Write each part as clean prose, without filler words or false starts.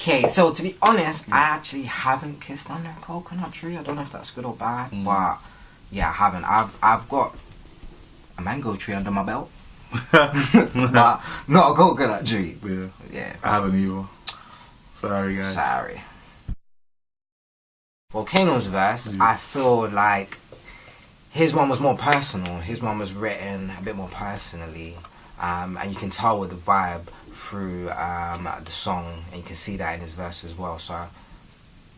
Okay, so to be honest, I actually haven't kissed under a coconut tree. I don't know if that's good or bad, but yeah, I haven't. I've got a mango tree under my belt, but not a coconut tree. Yeah. I haven't either. Sorry, guys. Sorry. Volcano's verse, I feel like his one was more personal. His one was written a bit more personally, and you can tell with the vibe through the song, and you can see that in his verse as well. So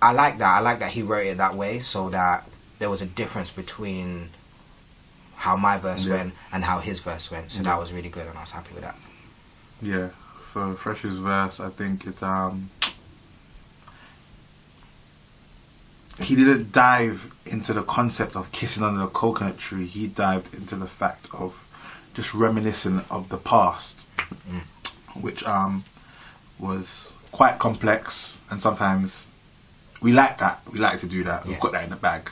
I like that. I like that he wrote it that way, so that there was a difference between how my verse went and how his verse went. So that was really good, and I was happy with that. Yeah, for Fresh's verse, I think it he didn't dive into the concept of kissing under the coconut tree. He dived into the fact of just reminiscing of the past, which was quite complex, and sometimes we like that. We like to do that. We've got that in the bag.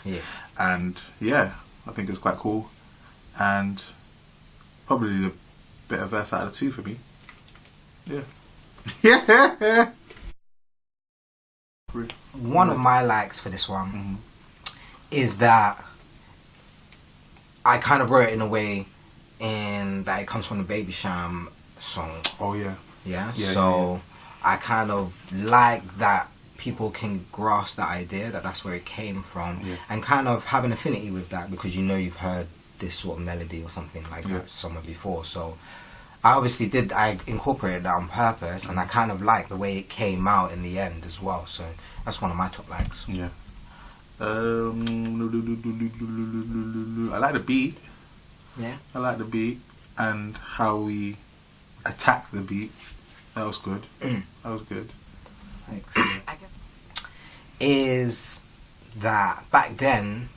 And yeah, I think it's quite cool, and probably the better verse out of the two for me. Yeah. One of my likes for this one is that I kind of wrote it in a way in that it comes from the Baby Sham song. Oh yeah. So I kind of like that people can grasp that idea, that that's where it came from, and kind of have an affinity with that, because you know you've heard this sort of melody or something like that somewhere before. So I incorporated that on purpose, and I kind of like the way it came out in the end as well. So that's one of my top likes. Yeah. I like the beat. Yeah. I like the beat and how we attack the beat. That was good. That was good. Thanks. Is that back then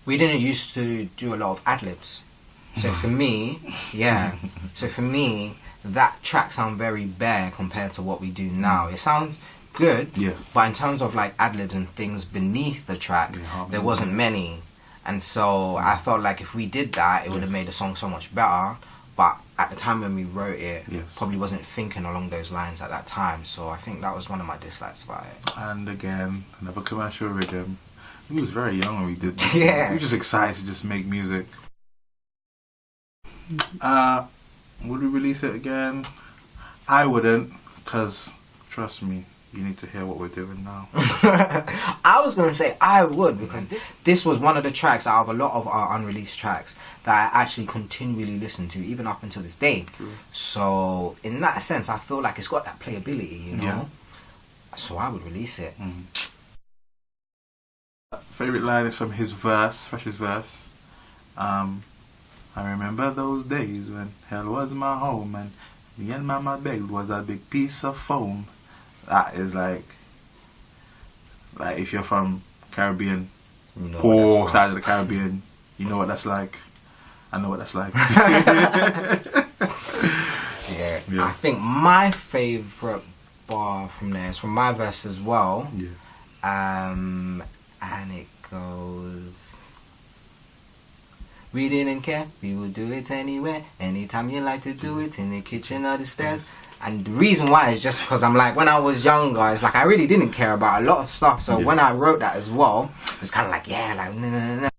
we didn't used to do a lot of ad-libs. So for me, that track sounds very bare compared to what we do now. It sounds good, but in terms of like ad-libs and things beneath the track, there wasn't many. And so I felt like if we did that, it would have made the song so much better. But at the time when we wrote it, probably wasn't thinking along those lines at that time. So I think that was one of my dislikes about it. And again, another commercial rhythm. We was very young when we did this. We were just excited to just make music. Would we release it again? I wouldn't, because trust me, you need to hear what we're doing now. I was going to say I would, because this was one of the tracks out of a lot of our unreleased tracks that I actually continually listen to, even up until this day. So in that sense, I feel like it's got that playability, you know? So I would release it. Favourite line is from his verse, Fresh's verse. I remember those days when hell was my home and me and mama begged was a big piece of foam. That is like if you're from Caribbean, poor side of the Caribbean, you know what that's like. I know what that's like. I think my favourite bar from there is from my verse as well. And it goes, we didn't care, we would do it anywhere, anytime you like to do it, in the kitchen or the stairs. And the reason why is just because I'm like, when I was younger, it's like I really didn't care about a lot of stuff. So when I wrote that as well, it was kind of like, nah.